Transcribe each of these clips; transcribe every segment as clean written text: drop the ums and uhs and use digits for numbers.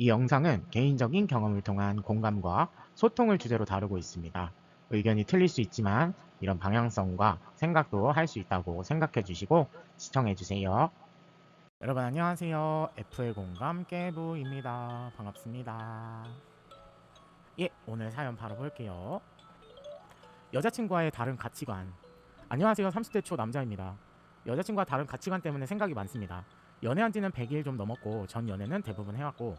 이 영상은 개인적인 경험을 통한 공감과 소통을 주제로 다루고 있습니다. 의견이 틀릴 수 있지만 이런 방향성과 생각도 할 수 있다고 생각해 주시고 시청해 주세요. 여러분 안녕하세요. F의 공감 깨부입니다. 반갑습니다. 예, 오늘 사연 바로 볼게요. 여자친구와의 다른 가치관. 안녕하세요. 30대 초 남자입니다. 여자친구와 다른 가치관 때문에 생각이 많습니다. 연애한 지는 100일 좀 넘었고 전 연애는 대부분 해왔고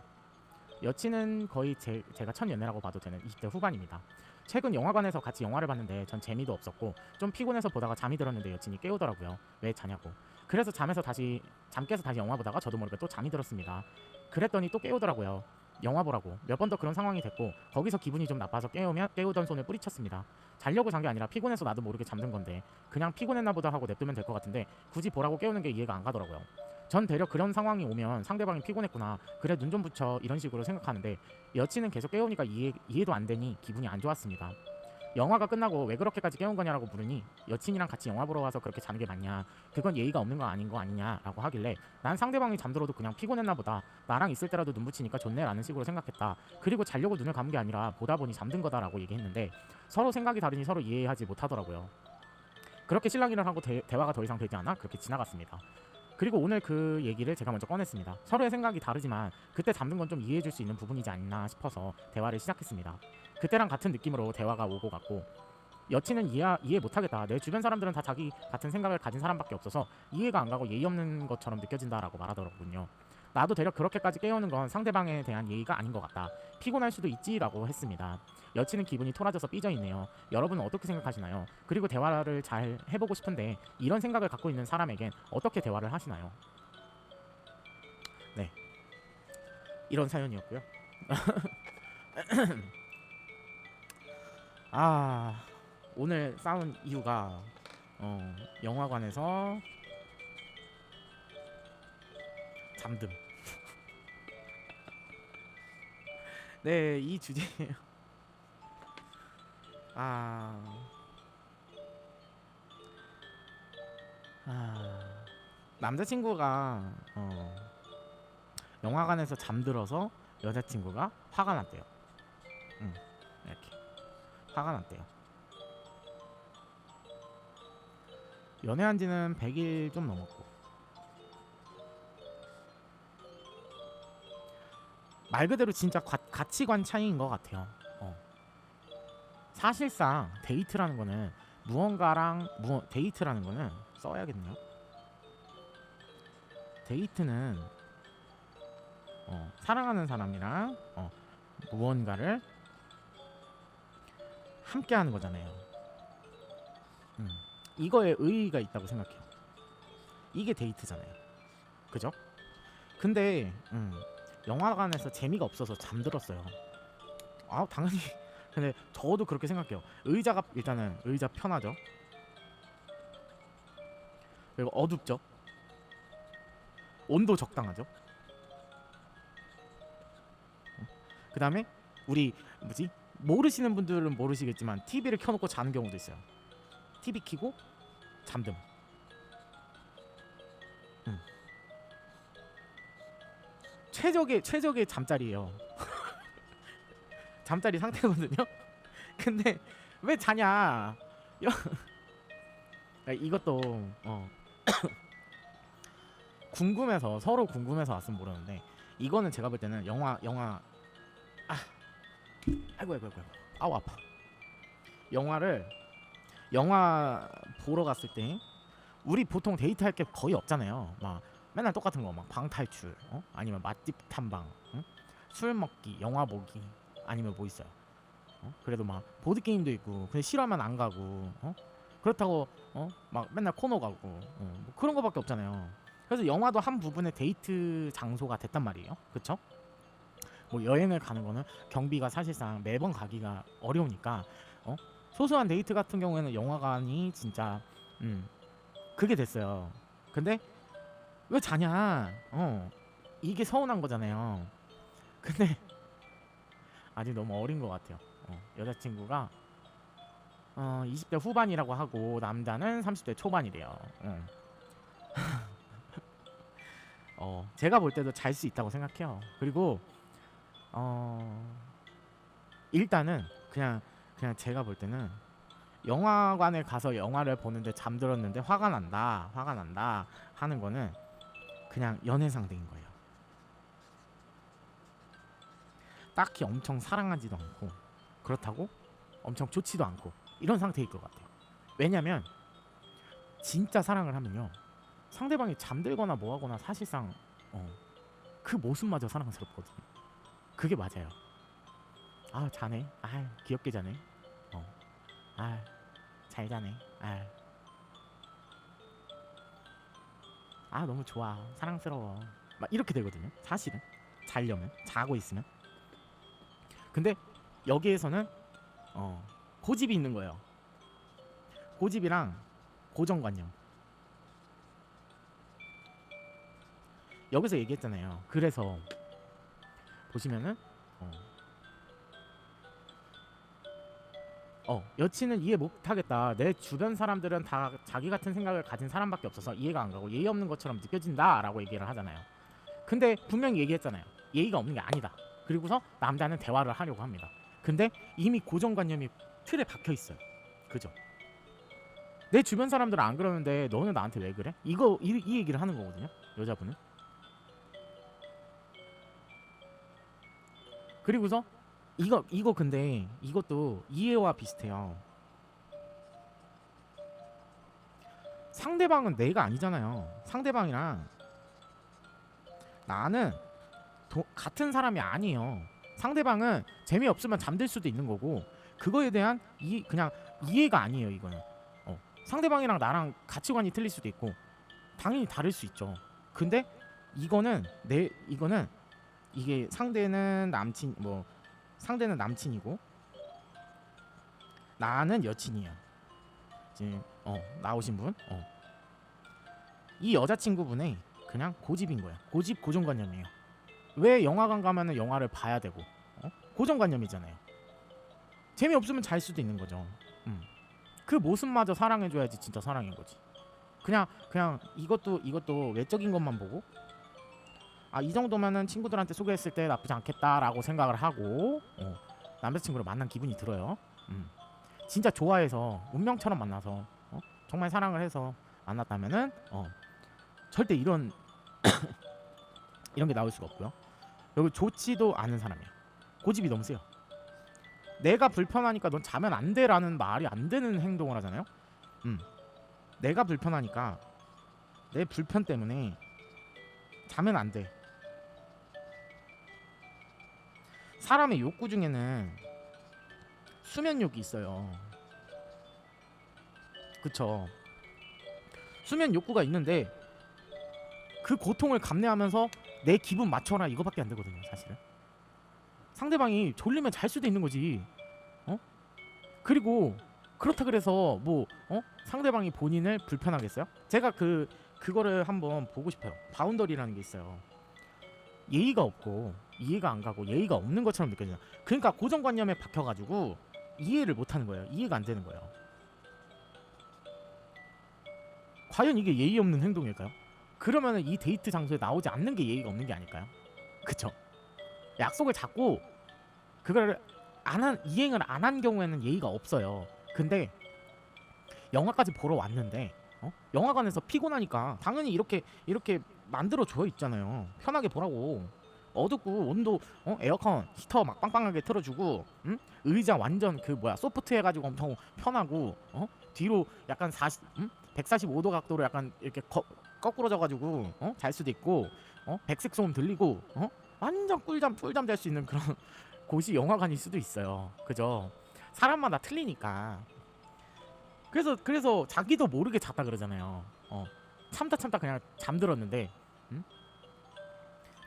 여친은 거의 제가 첫 연애라고 봐도 되는 20대 후반입니다. 최근 영화관에서 같이 영화를 봤는데 전 재미도 없었고 좀 피곤해서 보다가 잠이 들었는데 여친이 깨우더라고요. 왜 자냐고. 그래서 잠 깨서 다시 영화 보다가 저도 모르게 또 잠이 들었습니다. 그랬더니 또 깨우더라고요. 영화 보라고. 몇 번 더 그런 상황이 됐고 거기서 기분이 좀 나빠서 깨우던 손을 뿌리쳤습니다. 자려고 잔 게 아니라 피곤해서 나도 모르게 잠든 건데 그냥 피곤했나 보다 하고 냅두면 될 것 같은데 굳이 보라고 깨우는 게 이해가 안 가더라고요. 전 되려 그런 상황이 오면 상대방이 피곤했구나, 그래 눈 좀 붙여, 이런 식으로 생각하는데 여친은 계속 깨우니까 이해도 안 되니 기분이 안 좋았습니다. 영화가 끝나고 왜 그렇게까지 깨운 거냐라고 물으니 여친이랑 같이 영화 보러 와서 그렇게 자는 게 맞냐, 그건 예의가 없는 거 아닌 거 아니냐라고 하길래 난 상대방이 잠들어도 그냥 피곤했나 보다, 나랑 있을 때라도 눈 붙이니까 좋네 라는 식으로 생각했다. 그리고 자려고 눈을 감은 게 아니라 보다 보니 잠든 거다라고 얘기했는데 서로 생각이 다르니 서로 이해하지 못하더라고요. 그렇게 실랑이를 하고 대화가 더 이상 되지 않아 그렇게 지나갔습니다. 그리고 오늘 그 얘기를 제가 먼저 꺼냈습니다. 서로의 생각이 다르지만 그때 잠든 건 좀 이해해줄 수 있는 부분이지 않나 싶어서 대화를 시작했습니다. 그때랑 같은 느낌으로 대화가 오고 갔고 여친은 이해 못하겠다, 내 주변 사람들은 다 자기 같은 생각을 가진 사람밖에 없어서 이해가 안 가고 예의 없는 것처럼 느껴진다라고 말하더군요. 나도 대략 그렇게까지 깨우는 건 상대방에 대한 예의가 아닌 것 같다, 피곤할 수도 있지라고 했습니다. 여친은 기분이 토라져서 삐져있네요. 여러분은 어떻게 생각하시나요? 그리고 대화를 잘 해보고 싶은데 이런 생각을 갖고 있는 사람에겐 어떻게 대화를 하시나요? 네, 이런 사연이었고요. 아, 오늘 싸운 이유가 영화관에서 잠듦. 네, 이 주제예요. 아, 남자친구가 영화관에서 잠들어서 여자친구가 화가 났대요. 이렇게 화가 났대요. 연애한 지는 100일 좀 넘었고 말 그대로 진짜 가치관 차이인 것 같아요. 사실상 데이트라는 거는 데이트라는 거는 써야겠네요. 데이트는 사랑하는 사람이랑 무언가를 함께 하는 거잖아요. 이거에 의의가 있다고 생각해요. 이게 데이트잖아요. 그죠? 근데 영화관에서 재미가 없어서 잠들었어요. 아, 당연히. 근데 저도 그렇게 생각해요. 일단은 의자 편하죠. 그리고 어둡죠. 온도 적당하죠. 그 다음에 우리 모르시는 분들은 모르시겠지만 TV를 켜놓고 자는 경우도 있어요. TV 켜고 잠듦. 최적의 잠자리예요. 잠자리 상태거든요. 근데 왜 자냐? 이것도 서로 궁금해서 왔으면 모르는데 이거는 제가 볼 때는 영화 아이고 아우 아파. 영화 보러 갔을 때 우리 보통 데이트할 게 거의 없잖아요. 막 맨날 똑같은 거, 막 방탈출, 아니면 맛집 탐방, 술 먹기, 영화 보기, 아니면 뭐 있어요. 그래도 막 보드 게임도 있고, 근데 싫어하면 안 가고, 그렇다고 막 맨날 코너 가고, 뭐 그런 거밖에 없잖아요. 그래서 영화도 한 부분의 데이트 장소가 됐단 말이에요. 그쵸? 뭐 여행을 가는 거는 경비가 사실상 매번 가기가 어려우니까 소소한 데이트 같은 경우에는 영화관이 진짜 그게 됐어요. 근데 왜 자냐? 이게 서운한 거잖아요. 근데 아직 너무 어린 것 같아요. 여자친구가 20대 후반이라고 하고 남자는 30대 초반이래요. 제가 볼 때도 잘 수 있다고 생각해요. 그리고 어 일단은 그냥 제가 볼 때는 영화관에 가서 영화를 보는데 잠들었는데 화가 난다 하는 거는 그냥 연애 상대인 거예요. 딱히 엄청 사랑하지도 않고 그렇다고 엄청 좋지도 않고 이런 상태일 것 같아요. 왜냐면 진짜 사랑을 하면요, 상대방이 잠들거나 뭐하거나 사실상 그 모습마저 사랑스럽거든요. 그게 맞아요. 아 자네, 아 귀엽게 자네, 아 잘 자네, 아 너무 좋아, 사랑스러워, 막 이렇게 되거든요. 사실은 자려면, 자고 있으면. 근데 여기에서는 고집이 있는 거예요. 고집이랑 고정관념. 여기서 얘기했잖아요. 그래서 보시면은 여친은 이해 못하겠다, 내 주변 사람들은 다 자기 같은 생각을 가진 사람밖에 없어서 이해가 안 가고 예의 없는 것처럼 느껴진다 라고 얘기를 하잖아요. 근데 분명히 얘기했잖아요. 예의가 없는 게 아니다. 그리고서 남자는 대화를 하려고 합니다. 근데 이미 고정관념이 틀에 박혀 있어요. 그죠? 내 주변 사람들은 안 그러는데 너는 나한테 왜 그래? 이 얘기를 하는 거거든요. 여자분은. 그리고서 이거 근데 이것도 이해와 비슷해요. 상대방은 내가 아니잖아요. 상대방이랑 나는 같은 사람이 아니에요. 상대방은 재미없으면 잠들 수도 있는 거고, 그거에 대한 그냥 이해가 아니에요. 이거는 상대방이랑 나랑 가치관이 틀릴 수도 있고 당연히 다를 수 있죠. 근데 이거는 이게 상대는 남친이고 나는 여친이에요. 지금 나오신 분, 이 여자친구분의 그냥 고집인 거예요. 고정관념이에요. 왜 영화관 가면은 영화를 봐야 되고, 고정관념이잖아요. 재미없으면 잘 수도 있는 거죠. 그 모습마저 사랑해줘야지 진짜 사랑인 거지. 그냥 이것도 외적인 것만 보고 이 정도면은 친구들한테 소개했을 때 나쁘지 않겠다라고 생각을 하고 남자친구를 만난 기분이 들어요. 진짜 좋아해서 운명처럼 만나서 정말 사랑을 해서 만났다면은 절대 이런 게 나올 수가 없고요. 여기 좋지도 않은 사람이야. 고집이 너무 세요. 내가 불편하니까 넌 자면 안 돼라는 말이 안 되는 행동을 하잖아요. 내가 불편하니까 내 불편 때문에 자면 안 돼. 사람의 욕구 중에는 수면욕이 있어요. 그쵸? 수면 욕구가 있는데 그 고통을 감내하면서 내 기분 맞춰라 이거밖에 안 되거든요. 사실은 상대방이 졸리면 잘 수도 있는 거지. 그리고 그렇다 그래서 상대방이 본인을 불편하겠어요? 제가 그거를 한번 보고 싶어요. 바운더리라는 게 있어요. 예의가 없고 이해가 안 가고 예의가 없는 것처럼 느껴져요. 그러니까 고정관념에 박혀가지고 이해를 못하는 거예요. 이해가 안 되는 거예요. 과연 이게 예의 없는 행동일까요? 그러면은 이 데이트 장소에 나오지 않는 게 예의가 없는 게 아닐까요? 그쵸? 약속을 잡고 그걸 이행을 안 한 경우에는 예의가 없어요. 근데 영화까지 보러 왔는데 영화관에서 피곤하니까 당연히 이렇게 만들어 줘 있잖아요. 편하게 보라고. 어둡고 온도 에어컨 히터 막 빵빵하게 틀어주고, 의자 완전 소프트 해가지고 엄청 편하고, 뒤로 약간 145도 각도로 약간 이렇게 거꾸러져가지고 잘 수도 있고, 백색 소음 들리고, 완전 꿀잠 잘 수 있는 그런 곳이 영화관일 수도 있어요. 그죠? 사람마다 틀리니까. 그래서 자기도 모르게 잤다 그러잖아요. 참다 그냥 잠들었는데,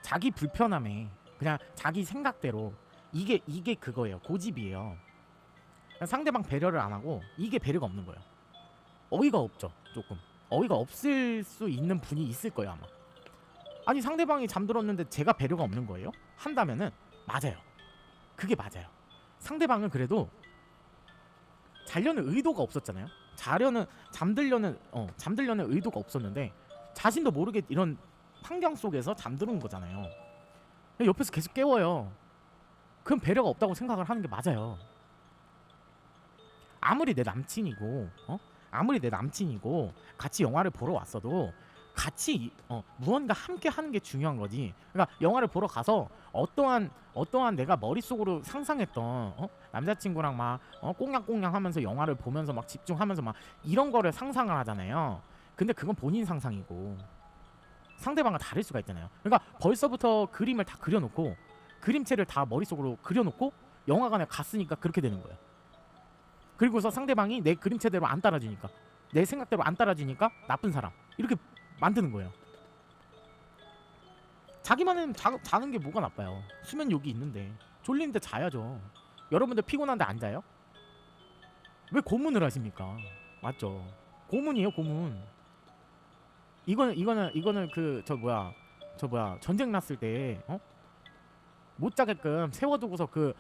자기 불편함에 그냥 자기 생각대로 이게 그거예요. 고집이에요. 상대방 배려를 안 하고 이게 배려가 없는 거예요. 어이가 없죠. 조금 어이가 없을 수 있는 분이 있을 거예요 아마. 아니 상대방이 잠들었는데 제가 배려가 없는 거예요? 한다면은 맞아요. 그게 맞아요. 상대방은 그래도 자려는 의도가 없었잖아요. 잠들려는 의도가 없었는데 자신도 모르게 이런 환경 속에서 잠드는 거잖아요. 옆에서 계속 깨워요. 그럼 배려가 없다고 생각을 하는 게 맞아요. 아무리 내 남친이고 아무리 내 남친이고 같이 영화를 보러 왔어도 같이 무언가 함께 하는 게 중요한 거지. 그러니까 영화를 보러 가서 어떠한 내가 머릿속으로 상상했던 남자친구랑 막 꽁냥꽁냥 하면서 영화를 보면서 막 집중하면서 막 이런 거를 상상을 하잖아요. 근데 그건 본인 상상이고 상대방은 다를 수가 있잖아요. 그러니까 벌써부터 그림을 다 그려놓고 그림체를 다 머릿속으로 그려놓고 영화관에 갔으니까 그렇게 되는 거예요. 그리고서 상대방이 내 그림체대로 안 따라주니까, 내 생각대로 안 따라주니까 나쁜 사람 이렇게 만드는 거예요. 자기만은 자는 게 뭐가 나빠요. 수면욕이 있는데 졸리는데 자야죠. 여러분들 피곤한데 안 자요? 왜 고문을 하십니까? 맞죠? 고문이에요, 고문. 이거는 그 저 뭐야 전쟁 났을 때 못 자게끔 세워두고서 그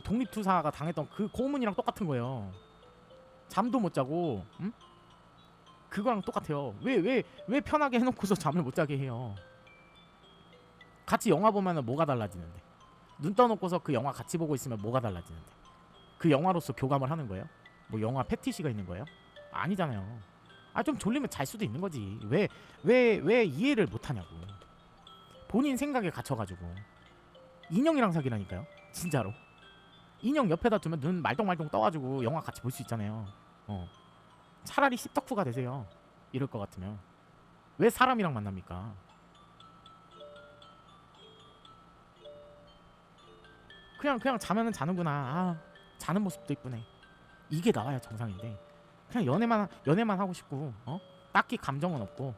독립투사가 당했던 그 고문이랑 똑같은 거예요. 잠도 못 자고, 응? 그거랑 똑같아요. 왜 편하게 해놓고서 잠을 못 자게 해요? 같이 영화 보면은 뭐가 달라지는데? 눈 떠놓고서 그 영화 같이 보고 있으면 뭐가 달라지는데? 그 영화로서 교감을 하는 거예요? 뭐 영화 패티시가 있는 거예요? 아니잖아요. 좀 졸리면 잘 수도 있는 거지. 왜 이해를 못 하냐고. 본인 생각에 갇혀가지고. 인형이랑 사귀라니까요. 진짜로. 인형 옆에다 두면 눈 말똥말똥 떠가지고 영화 같이 볼 수 있잖아요. 차라리 십덕후가 되세요. 이럴 것 같으면. 왜 사람이랑 만납니까? 그냥 자면은 자는구나. 자는 모습도 이쁘네. 이게 나와야 정상인데. 그냥 연애만 하고 싶고, 딱히 감정은 없고,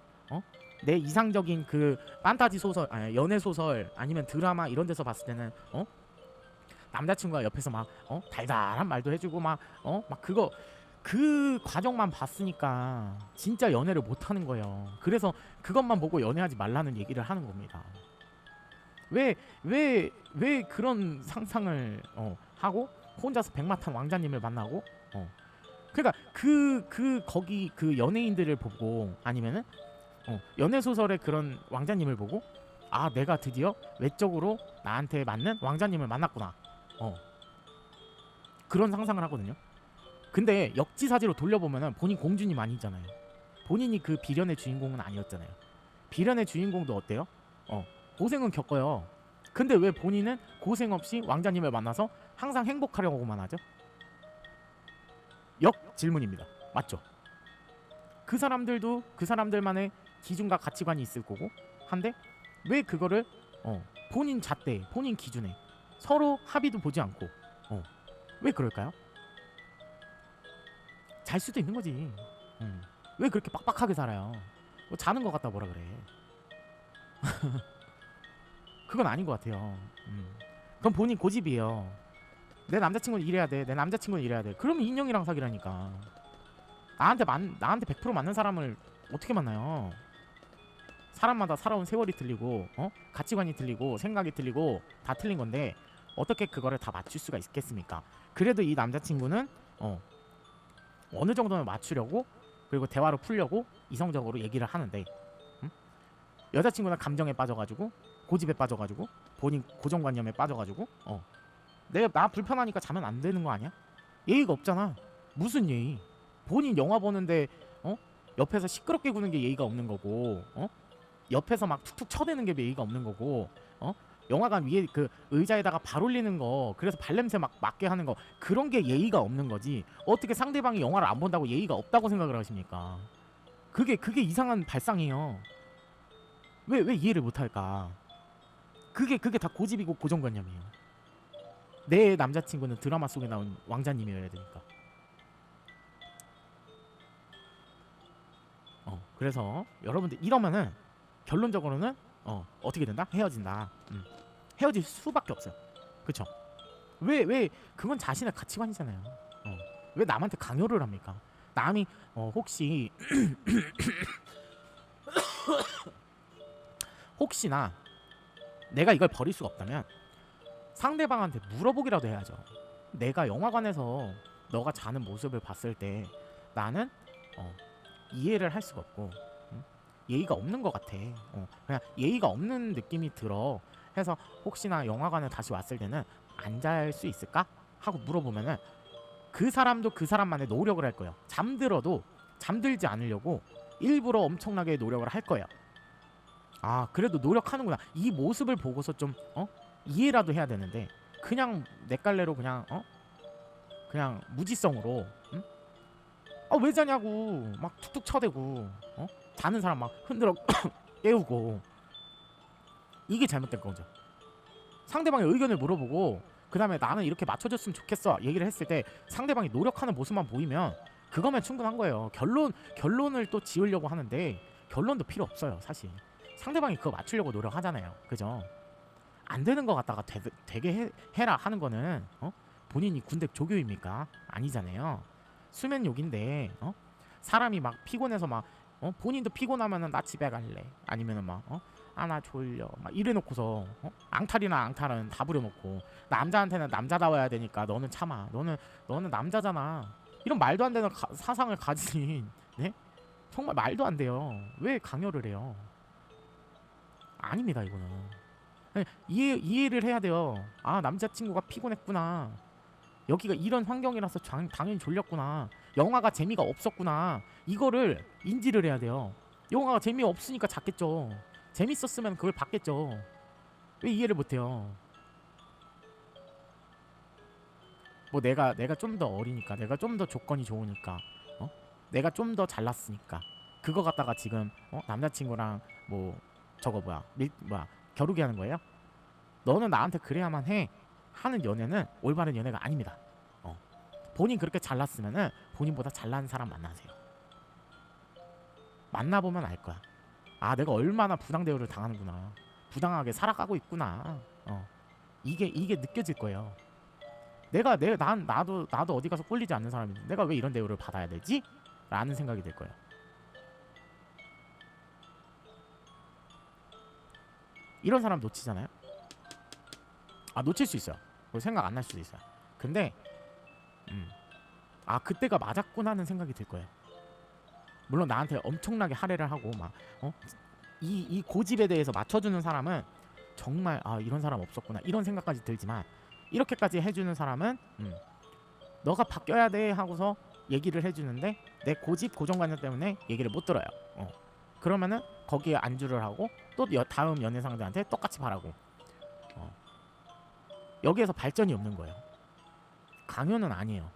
내 이상적인 그 판타지 소설, 연애 소설 아니면 드라마 이런 데서 봤을 때는, 남자친구가 옆에서 막 달달한 말도 해주고 막 그거 그 과정만 봤으니까 진짜 연애를 못 하는 거예요. 그래서 그것만 보고 연애하지 말라는 얘기를 하는 겁니다. 왜 그런 상상을 하고 혼자서 백마탄 왕자님을 만나고 그러니까 거기 그 연예인들을 보고 아니면은 연애 소설의 그런 왕자님을 보고 내가 드디어 외적으로 나한테 맞는 왕자님을 만났구나. 그런 상상을 하거든요. 근데 역지사지로 돌려보면은 본인 공주님 아니잖아요. 본인이 그 비련의 주인공은 아니었잖아요. 비련의 주인공도 어때요? 고생은 겪어요. 근데 왜 본인은 고생 없이 왕자님을 만나서 항상 행복하려고만 하죠? 역 질문입니다. 맞죠? 그 사람들도 그 사람들만의 기준과 가치관이 있을 거고 한데 왜 그거를 본인 잣대, 본인 기준에 서로 합의도 보지 않고 왜 그럴까요? 잘 수도 있는 거지. 왜 그렇게 빡빡하게 살아요? 뭐 자는 것 같다 뭐라 그래. 그건 아닌 것 같아요. 그건 본인 고집이에요. 내 남자친구는 이래야 돼. 내 남자친구는 이래야 돼. 그러면 인형이랑 사귀라니까. 나한테 100% 맞는 사람을 어떻게 만나요? 사람마다 살아온 세월이 틀리고 가치관이 틀리고 생각이 틀리고 다 틀린 건데 어떻게 그거를 다 맞출 수가 있겠습니까? 그래도 이 남자친구는 어느 정도는 맞추려고 그리고 대화로 풀려고 이성적으로 얘기를 하는데 여자친구는 감정에 빠져가지고 고집에 빠져가지고 본인 고정관념에 빠져가지고 나 불편하니까 자면 안 되는 거 아니야? 예의가 없잖아. 무슨 예의? 본인 영화 보는데 옆에서 시끄럽게 구는 게 예의가 없는 거고 옆에서 막 툭툭 쳐대는 게 예의가 없는 거고 영화관 위에 그 의자에다가 발 올리는 거 그래서 발냄새 막 맡게 하는 거 그런 게 예의가 없는 거지. 어떻게 상대방이 영화를 안 본다고 예의가 없다고 생각을 하십니까? 그게 이상한 발상이에요. 왜 이해를 못할까? 그게 다 고집이고 고정관념이에요. 내 남자친구는 드라마 속에 나온 왕자님이어야 되니까. 그래서 여러분들 이러면은 결론적으로는 어떻게 된다? 헤어진다. 헤어질 수밖에 없어요. 그쵸? 왜 그건 자신의 가치관이잖아요. 왜 남한테 강요를 합니까? 남이 혹시 혹시나 내가 이걸 버릴 수가 없다면 상대방한테 물어보기라도 해야죠. 내가 영화관에서 너가 자는 모습을 봤을 때 나는 이해를 할 수가 없고 예의가 없는 것 같아. 그냥 예의가 없는 느낌이 들어. 해서 혹시나 영화관에 다시 왔을 때는 안 잘 수 있을까? 하고 물어보면은 그 사람도 그 사람만의 노력을 할 거예요. 잠들어도 잠들지 않으려고 일부러 엄청나게 노력을 할 거예요. 아, 그래도 노력하는구나. 이 모습을 보고서 좀 이해라도 해야 되는데 그냥 내 깔래로 그냥 무지성으로 왜 자냐고 막 툭툭 쳐대고 자는 사람 막 흔들어 깨우고 이게 잘못된 거죠. 상대방의 의견을 물어보고 그 다음에 나는 이렇게 맞춰줬으면 좋겠어 얘기를 했을 때 상대방이 노력하는 모습만 보이면 그거면 충분한 거예요. 결론을 또 지으려고 하는데 결론도 필요 없어요. 사실 상대방이 그거 맞추려고 노력하잖아요. 그죠? 안 되는 거 갖다가 되게 해라 하는 거는 본인이 군대 조교입니까? 아니잖아요. 수면욕인데 사람이 막 피곤해서 막 본인도 피곤하면은 나 집에 갈래 아니면은 막 아 나 졸려 막 이래놓고서 앙탈이나 앙탈은 다 부려놓고 남자한테는 남자다워야 되니까 너는 참아 너는 남자잖아 이런 말도 안 되는 사상을 가진 네? 정말 말도 안 돼요. 왜 강요를 해요? 아닙니다 이거는. 이해를 해야 돼요. 아 남자친구가 피곤했구나 여기가 이런 환경이라서 당연히 졸렸구나 영화가 재미가 없었구나 이거를 인지를 해야 돼요. 영화가 재미없으니까 잤겠죠. 재밌었으면 그걸 봤겠죠. 왜 이해를 못해요? 뭐 내가 좀 더 어리니까 내가 좀 더 조건이 좋으니까 내가 좀 더 잘났으니까 그거 갖다가 지금 남자친구랑 뭐 저거 뭐야 겨루기 하는 거예요? 너는 나한테 그래야만 해 하는 연애는 올바른 연애가 아닙니다. 본인 그렇게 잘났으면은 본인보다 잘난 사람 만나세요. 만나보면 알 거야. 아 내가 얼마나 부당 대우를 당하는구나 부당하게 살아가고 있구나 이게 느껴질 거예요. 나도 어디 가서 꼴리지 않는 사람인데 내가 왜 이런 대우를 받아야 되지? 라는 생각이 들 거예요. 이런 사람 놓치잖아요. 아 놓칠 수 있어요. 생각 안 날 수도 있어요. 근데 그때가 맞았구나는 생각이 들 거예요. 물론 나한테 엄청나게 할애를 하고 막 이 고집에 대해서 맞춰주는 사람은 정말 이런 사람 없었구나 이런 생각까지 들지만 이렇게까지 해주는 사람은 너가 바뀌어야 돼 하고서 얘기를 해주는데 내 고집 고정관념 때문에 얘기를 못 들어요. 그러면은 거기에 안주를 하고 또 다음 연애 상대한테 똑같이 바라고 여기에서 발전이 없는 거예요. 강요는 아니에요.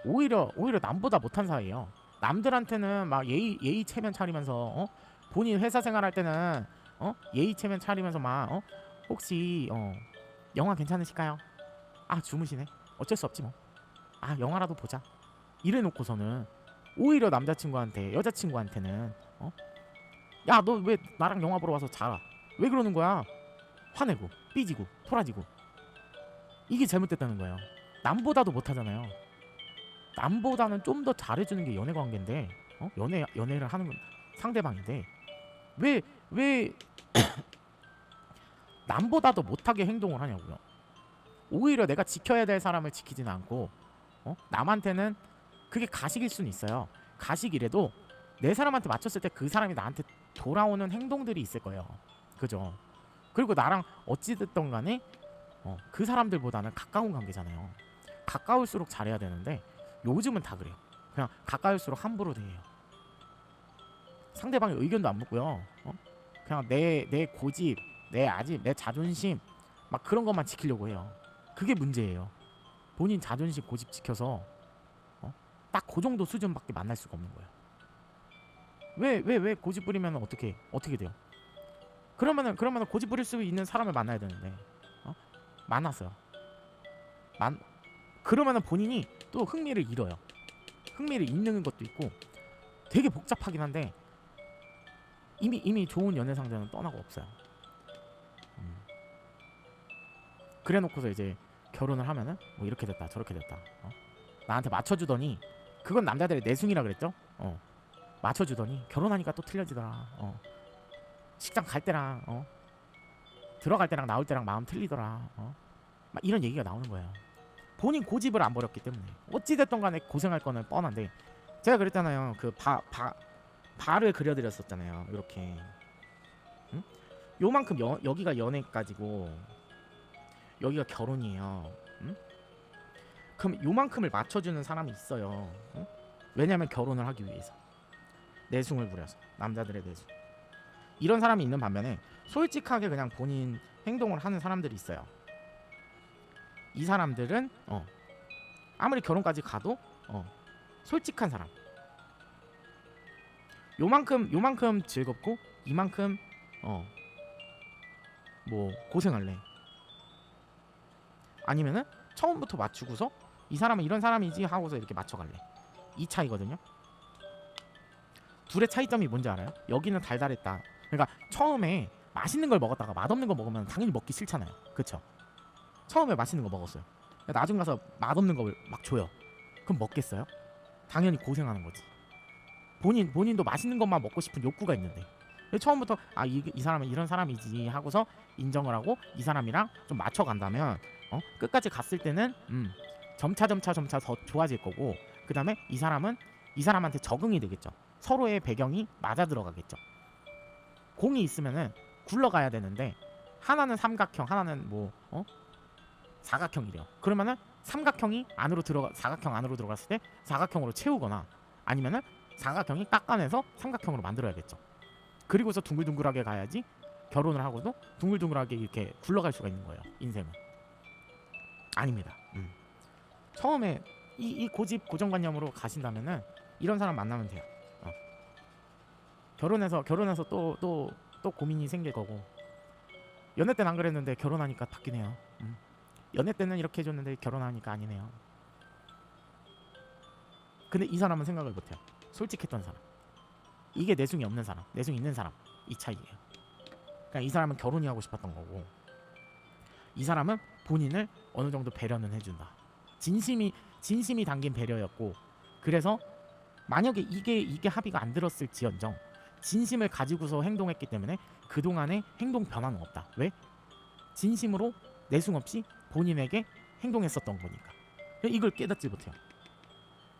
오히려 남보다 못한 사이예요. 남들한테는 막 예의 체면 차리면서 본인 회사 생활할 때는 예의 체면 차리면서 막 혹시 영화 괜찮으실까요? 아 주무시네. 어쩔 수 없지 뭐. 아 영화라도 보자. 이래 놓고서는 오히려 남자친구한테 여자친구한테는 야 너 왜 나랑 영화 보러 와서 자? 왜 그러는 거야? 화내고 삐지고 토라지고 이게 잘못됐다는 거예요. 남보다도 못하잖아요. 남보다는 좀 더 잘해주는 게 연애 관계인데 연애를 하는 건 상대방인데 왜 남보다도 못하게 행동을 하냐고요. 오히려 내가 지켜야 될 사람을 지키지는 않고 남한테는 그게 가식일 수는 있어요. 가식이래도 내 사람한테 맞췄을 때 그 사람이 나한테 돌아오는 행동들이 있을 거예요. 그죠? 그리고 나랑 어찌됐든 간에 그 사람들보다는 가까운 관계잖아요. 가까울수록 잘해야 되는데 요즘은 다 그래요. 그냥 가까울수록 함부로 대해요. 상대방의 의견도 안 묻고요. 그냥 내 고집, 내 자존심 막 그런 것만 지키려고 해요. 그게 문제예요. 본인 자존심 고집 지켜서 딱 그 정도 수준밖에 만날 수가 없는 거예요. 왜 고집 부리면 어떻게 돼요? 그러면은 고집 부릴 수 있는 사람을 만나야 되는데 만났어요. 그러면은 본인이 또 흥미를 잃어요. 흥미를 잃는 것도 있고 되게 복잡하긴 한데 이미 좋은 연애 상대는 떠나고 없어요. 그래놓고서 이제 결혼을 하면은 뭐 이렇게 됐다 저렇게 됐다 나한테 맞춰주더니 그건 남자들의 내숭이라 그랬죠. 맞춰주더니 결혼하니까 또 틀려지더라. 식장 갈 때랑 들어갈 때랑 나올 때랑 마음 틀리더라. 막 이런 얘기가 나오는 거예요. 본인 고집을 안 버렸기 때문에 어찌됐든 간에 고생할 거는 뻔한데 제가 그랬잖아요. 그 발을 그려드렸었잖아요. 이렇게. 응? 요만큼 여기가 연애까지고 여기가 결혼이에요. 응? 그럼 요만큼을 맞춰주는 사람이 있어요. 응? 왜냐면 결혼을 하기 위해서. 내숭을 부려서. 남자들의 내숭. 이런 사람이 있는 반면에 솔직하게 그냥 본인 행동을 하는 사람들이 있어요. 이 사람들은 아무리 결혼까지 가도 솔직한 사람. 요만큼 즐겁고 이만큼 뭐 고생할래. 아니면은 처음부터 맞추고서 이 사람은 이런 사람이지 하고서 이렇게 맞춰갈래. 이 차이거든요. 둘의 차이점이 뭔지 알아요? 여기는 달달했다. 그러니까 처음에 맛있는 걸 먹었다가 맛없는 거 먹으면 당연히 먹기 싫잖아요. 그쵸? 처음에 맛있는 거 먹었어요. 나중 가서 맛없는 걸 막 줘요. 그럼 먹겠어요? 당연히 고생하는 거지. 본인도 맛있는 것만 먹고 싶은 욕구가 있는데 처음부터 이 사람은 이런 사람이지 하고서 인정을 하고 이 사람이랑 좀 맞춰간다면 끝까지 갔을 때는 점차 더 좋아질 거고, 그 다음에 이 사람한테 적응이 되겠죠. 서로의 배경이 맞아 들어가겠죠. 공이 있으면은 굴러가야 되는데 하나는 삼각형, 하나는 사각형이래요. 그러면은 사각형 안으로 들어갔을 때 사각형으로 채우거나 아니면은 사각형이 깎아내서 삼각형으로 만들어야겠죠. 그리고서 둥글둥글하게 가야지 결혼을 하고도 둥글둥글하게 이렇게 굴러갈 수가 있는 거예요. 인생은 아닙니다. 처음에 이 고정관념으로 가신다면은 이런 사람 만나면 돼요. 결혼해서 또 고민이 생길 거고, 연애 때는 안 그랬는데 결혼하니까 바뀌네요. 연애 때는 이렇게 해줬는데 결혼하니까 아니네요. 근데 이 사람은 생각을 못해요. 솔직했던 사람. 이게 내숭이 없는 사람, 내숭 있는 사람. 이 차이예요. 그러니까 이 사람은 결혼이 하고 싶었던 거고, 이 사람은 본인을 어느 정도 배려는 해준다. 진심이 담긴 배려였고, 그래서 만약에 이게 합의가 안 들었을지언정 진심을 가지고서 행동했기 때문에 그동안의 행동 변화는 없다. 왜? 진심으로 내숭 없이 본인에게 행동했었던 거니까. 이걸 깨닫지 못해요.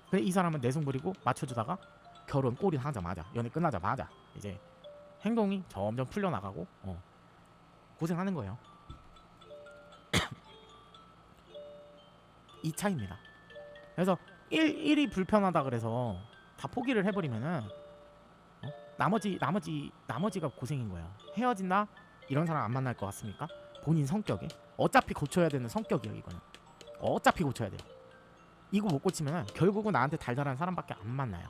그래서 이 사람은 내숭 부리고 맞춰주다가 결혼 꼴이 하자마자, 연애 끝나자마자 이제 행동이 점점 풀려나가고 고생하는 거예요. 이 차이입니다. 그래서 1이 불편하다 그래서 다 포기를 해버리면은 나머지가 고생인 거예요. 헤어진다? 이런 사람 안 만날 것 같습니까? 본인 성격에 어차피 고쳐야 되는 성격이에요. 이거는 어차피 고쳐야 돼요. 이거 못 고치면 결국은 나한테 달달한 사람밖에 안 만나요.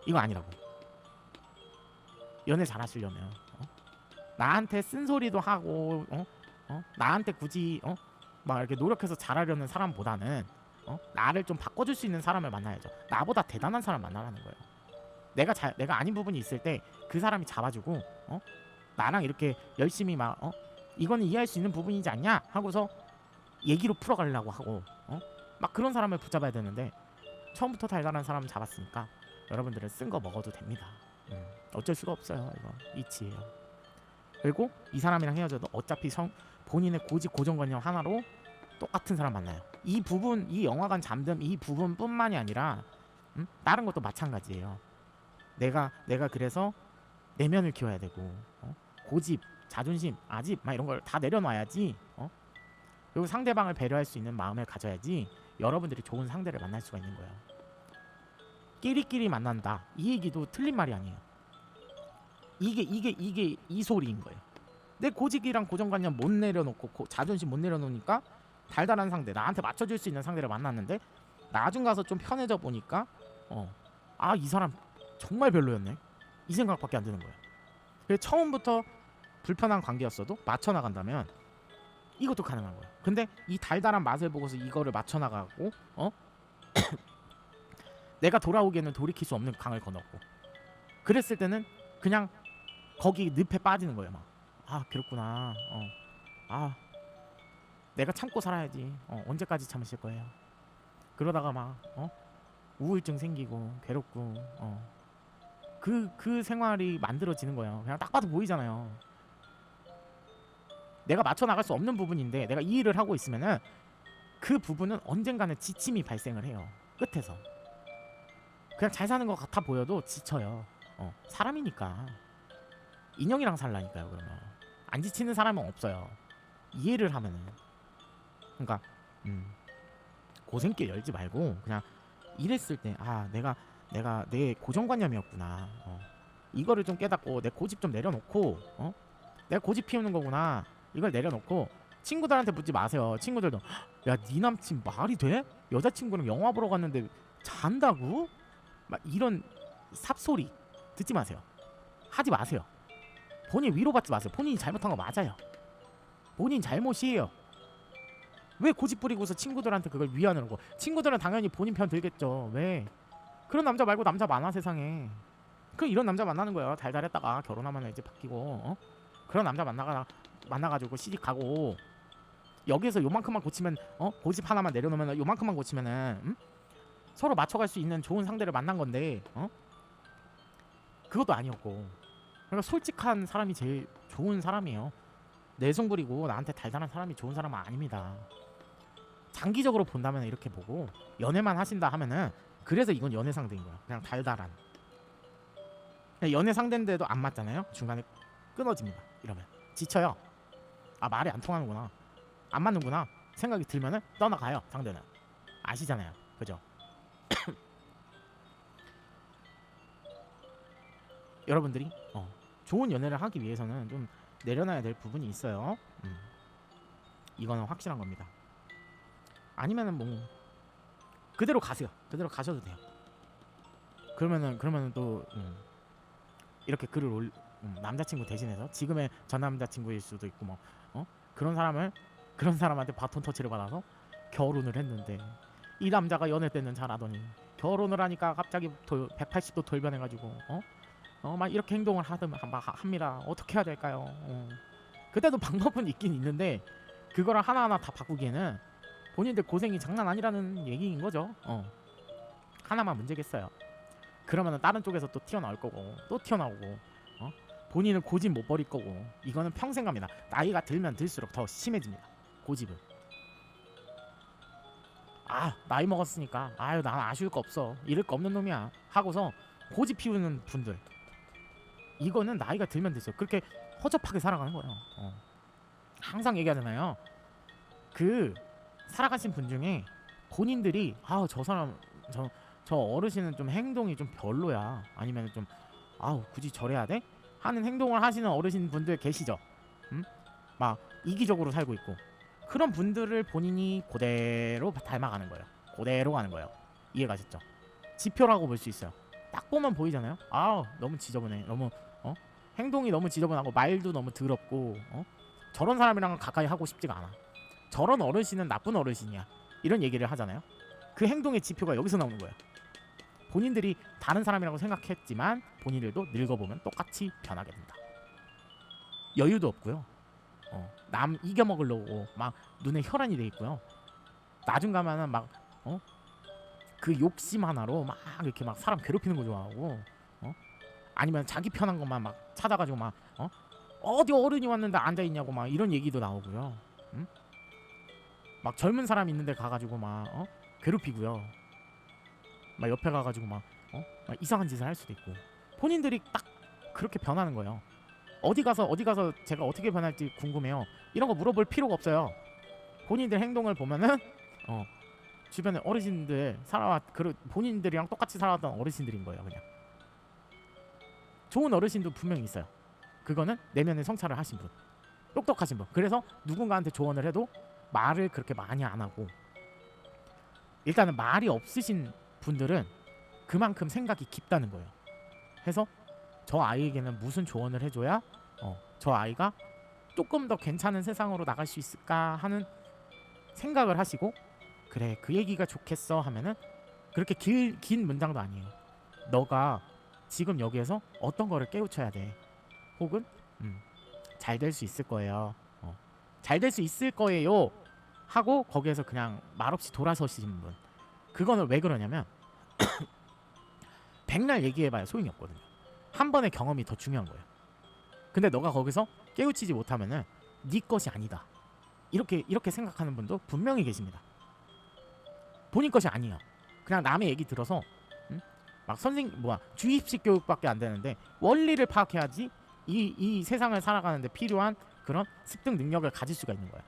이거 아니라고. 연애 잘하시려면 나한테 쓴소리도 하고 나한테 굳이 막 이렇게 노력해서 잘하려는 사람보다는 나를 좀 바꿔줄 수 있는 사람을 만나야죠. 나보다 대단한 사람 만나라는 거예요. 내가 아닌 부분이 있을 때 그 사람이 잡아주고 나랑 이렇게 열심히 막 이거는 이해할 수 있는 부분이지 않냐 하고서 얘기로 풀어가려고 하고 막 그런 사람을 붙잡아야 되는데, 처음부터 달달한 사람 잡았으니까 여러분들은 쓴 거 먹어도 됩니다. 어쩔 수가 없어요. 이거 이치예요. 그리고 이 사람이랑 헤어져도 어차피 본인의 고정관념 하나로 똑같은 사람 만나요. 이 부분, 이 영화관 잠듦 이 부분뿐만이 아니라 다른 것도 마찬가지예요. 내가 그래서 내면을 키워야 되고 고집, 자존심, 아집 막 이런 걸 다 내려놔야지 그리고 상대방을 배려할 수 있는 마음을 가져야지 여러분들이 좋은 상대를 만날 수가 있는 거예요. 끼리끼리 만난다, 이 얘기도 틀린 말이 아니에요. 이게 이 소리인 거예요. 내 고집이랑 고정관념 못 내려놓고 자존심 못 내려놓으니까 달달한 상대, 나한테 맞춰줄 수 있는 상대를 만났는데 나중 가서 좀 편해져 보니까 이 사람 정말 별로였네, 이 생각밖에 안 드는 거예요. 그래서 처음부터 불편한 관계였어도 맞춰 나간다면 이것도 가능한 거예요. 근데 이 달달한 맛을 보고서 이거를 맞춰 나가고 내가 돌아오기에는 돌이킬 수 없는 강을 건넜고, 그랬을 때는 그냥 거기 늪에 빠지는 거예요. 막 그렇구나. 내가 참고 살아야지. 언제까지 참으실 거예요? 그러다가 막 우울증 생기고 괴롭고 그 생활이 만들어지는 거예요. 그냥 딱 봐도 보이잖아요. 내가 맞춰 나갈 수 없는 부분인데 내가 이 일을 하고 있으면은 그 부분은 언젠가는 지침이 발생을 해요. 끝에서. 그냥 잘 사는 것 같아 보여도 지쳐요. 사람이니까. 인형이랑 살라니까요. 그러면 안 지치는 사람은 없어요. 이해를 하면은. 그러니까 고생길 열지 말고 그냥 이랬을 때 내가 내 고정관념이었구나. 이거를 좀 깨닫고 내 고집 좀 내려놓고 내가 고집 피우는 거구나. 이걸 내려놓고 친구들한테 묻지 마세요. 친구들도 야, 네 남친 말이 돼? 여자친구랑 영화 보러 갔는데 잔다고? 막 이런 삽소리 듣지 마세요. 하지 마세요. 본인 위로받지 마세요. 본인이 잘못한 거 맞아요. 본인 잘못이에요. 왜 고집 부리고서 친구들한테 그걸 위안을 하고. 친구들은 당연히 본인 편 들겠죠. 왜? 그런 남자 말고 남자 많아 세상에. 이런 남자 만나는 거예요. 달달했다가 결혼하면 이제 바뀌고 그런 남자 만나가지고 시집가고 여기에서 요만큼만 고치면 고집 하나만 내려놓으면 요만큼만 고치면은 서로 맞춰갈 수 있는 좋은 상대를 만난 건데 그것도 아니었고. 그러니까 솔직한 사람이 제일 좋은 사람이에요. 내숭 부리고 나한테 달달한 사람이 좋은 사람은 아닙니다. 장기적으로 본다면 이렇게 보고 연애만 하신다 하면은 그래서 이건 연애 상대인 거야. 그냥 달달한. 연애 상대인데도 안 맞잖아요. 중간에 끊어집니다. 이러면 지쳐요. 아, 말이 안 통하는구나. 안 맞는구나 생각이 들면은 떠나가요. 상대는. 아시잖아요. 그죠? 여러분들이 좋은 연애를 하기 위해서는 좀 내려놔야 될 부분이 있어요. 이거는 확실한 겁니다. 아니면은 뭐 그대로 가세요. 그대로 가셔도 돼요. 그러면은 또 이렇게 글을 남자친구 대신해서 지금의 전 남자친구일 수도 있고 뭐 그런 사람한테 바톤 터치를 받아서 결혼을 했는데 이 남자가 연애 때는 잘하더니 결혼을 하니까 갑자기 180도 돌변해가지고 막 이렇게 행동을 합니다. 어떻게 해야 될까요? 그때도 방법은 있긴 있는데 그거를 하나하나 다 바꾸기에는 본인들 고생이 장난 아니라는 얘기인 거죠. 하나만 문제겠어요. 그러면은 다른 쪽에서 또 튀어나올 거고 또 튀어나오고 본인은 고집 못 버릴 거고. 이거는 평생 갑니다. 나이가 들면 들수록 더 심해집니다. 고집은. 나이 먹었으니까 난 아쉬울 거 없어. 잃을 거 없는 놈이야 하고서 고집 피우는 분들, 이거는 나이가 들면 들수록 그렇게 허접하게 살아가는 거예요. 항상 얘기하잖아요. 살아가신 분 중에 본인들이 저 사람 저 어르신은 좀 행동이 좀 별로야, 아니면 좀 굳이 저래야 돼? 하는 행동을 하시는 어르신 분들 계시죠? 막 이기적으로 살고 있고 그런 분들을 본인이 그대로 닮아가는 거예요. 그대로 가는 거예요. 이해가셨죠? 지표라고 볼 수 있어요. 딱 보면 보이잖아요. 너무 지저분해. 너무 행동이 너무 지저분하고 말도 너무 더럽고 저런 사람이랑 가까이 하고 싶지가 않아. 저런 어르신은 나쁜 어르신이야. 이런 얘기를 하잖아요. 그 행동의 지표가 여기서 나오는 거예요. 본인들이 다른 사람이라고 생각했지만 본인들도 늙어보면 똑같이 변하게 된다. 여유도 없고요. 남 이겨먹으려고 막 눈에 혈안이 돼 있고요. 나중 가면은 막 그 욕심 하나로 막 이렇게 막 사람 괴롭히는 거 좋아하고 아니면 자기 편한 것만 막 찾아가지고 막 어디 어른이 왔는데 앉아있냐고 막 이런 얘기도 나오고요. 막 젊은 사람 있는데 가가지고 막 괴롭히고요. 막 옆에 가가지고 막 이상한 짓을 할 수도 있고. 본인들이 딱 그렇게 변하는 거예요. 어디 가서 제가 어떻게 변할지 궁금해요. 이런 거 물어볼 필요가 없어요. 본인들 행동을 보면은 주변에 어르신들 본인들이랑 똑같이 살아왔던 어르신들인 거예요. 그냥 좋은 어르신도 분명히 있어요. 그거는 내면에 성찰을 하신 분, 똑똑하신 분. 그래서 누군가한테 조언을 해도 말을 그렇게 많이 안 하고, 일단은 말이 없으신 분들은 그만큼 생각이 깊다는 거예요. 해서 저 아이에게는 무슨 조언을 해줘야 저 아이가 조금 더 괜찮은 세상으로 나갈 수 있을까 하는 생각을 하시고, 그래 그 얘기가 좋겠어 하면은 그렇게 긴 문장도 아니에요. 너가 지금 여기에서 어떤 거를 깨우쳐야 돼, 혹은 잘 될 수 있을 거예요, 잘 될 수 있을 거예요 하고 거기에서 그냥 말없이 돌아서시는 분, 그거는 왜 그러냐면 백날 얘기해봐야 소용이 없거든요. 한 번의 경험이 더 중요한 거예요. 근데 너가 거기서 깨우치지 못하면은 네 것이 아니다, 이렇게 생각하는 분도 분명히 계십니다. 본인 것이 아니에요. 그냥 남의 얘기 들어서 막 선생 뭐야 주입식 교육밖에 안 되는데 원리를 파악해야지 이 세상을 살아가는데 필요한 그런 습득 능력을 가질 수가 있는 거야.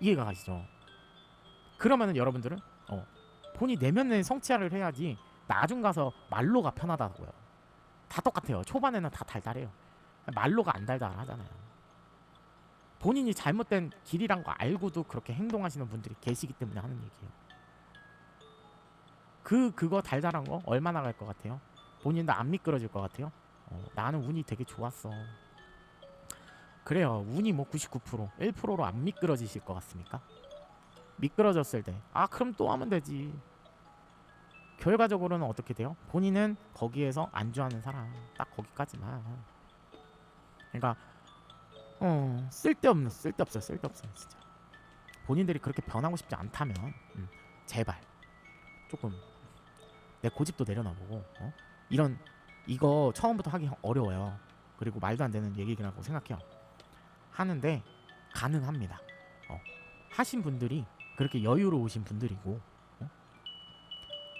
이해가 가시죠? 그러면은 여러분들은 본이 내면의 성취를 해야지 나중 가서 말로가 편하다고요. 다 똑같아요. 초반에는 다 달달해요. 말로가 안 달달하잖아요. 본인이 잘못된 길이란 거 알고도 그렇게 행동하시는 분들이 계시기 때문에 하는 얘기예요. 그거 달달한 거 얼마나 갈 것 같아요? 본인도 안 미끄러질 것 같아요? 나는 운이 되게 좋았어. 그래요. 운이 뭐 99%, 1%로 안 미끄러지실 것 같습니까? 미끄러졌을 때 그럼 또 하면 되지. 결과적으로는 어떻게 돼요? 본인은 거기에서 안주하는 사람. 딱 거기까지만. 그러니까 쓸데없어요. 진짜. 본인들이 그렇게 변하고 싶지 않다면 제발 조금 내 고집도 내려놔보고 이거 처음부터 하기 어려워요. 그리고 말도 안 되는 얘기라고 생각해요. 하는데 가능합니다. 하신 분들이 그렇게 여유로우신 분들이고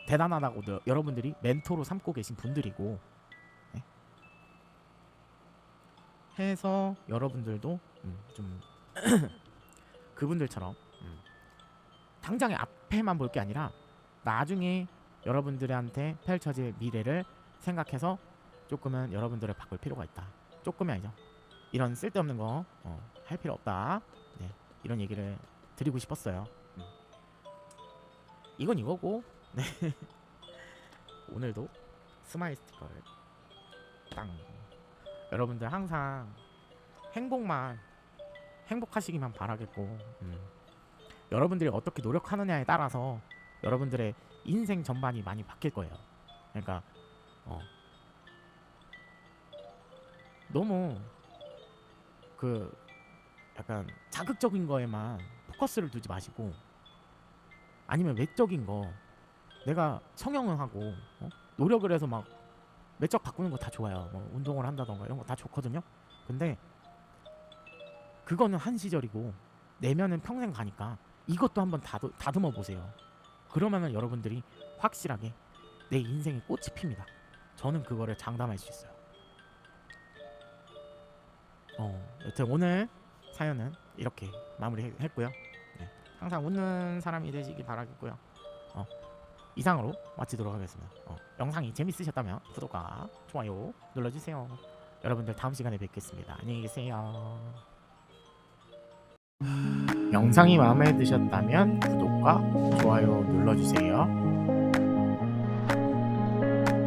대단하다고 여러분들이 멘토로 삼고 계신 분들이고 해서 여러분들도 좀 그분들처럼 당장의 앞에만 볼 게 아니라 나중에 여러분들한테 펼쳐질 미래를 생각해서 조금은 여러분들을 바꿀 필요가 있다. 조금이 아니죠. 이런 쓸데없는 거 할 필요 없다. 네, 이런 얘기를 드리고 싶었어요. 이건 이거고 네. 오늘도 스마일 스티커를 땅. 여러분들 항상 행복하시기만 바라겠고 여러분들이 어떻게 노력하느냐에 따라서 여러분들의 인생 전반이 많이 바뀔 거예요. 그러니까 너무 약간 자극적인 거에만 포커스를 두지 마시고 아니면 외적인 거 내가 성형을 하고 노력을 해서 막 외적 바꾸는 거 다 좋아요. 뭐 운동을 한다던가 이런 거 다 좋거든요. 근데 그거는 한 시절이고 내면은 평생 가니까 이것도 한번 다듬어 보세요. 그러면은 여러분들이 확실하게 내 인생의 꽃이 핍니다. 저는 그거를 장담할 수 있어요. 여튼 오늘 사연은 이렇게 마무리했고요. 네, 항상 웃는 사람이 되시기 바라겠고요. 이상으로 마치도록 하겠습니다. 영상이 재밌으셨다면 구독과 좋아요 눌러주세요. 여러분들 다음 시간에 뵙겠습니다. 안녕히 계세요. 영상이 마음에 드셨다면 구독과 좋아요 눌러주세요.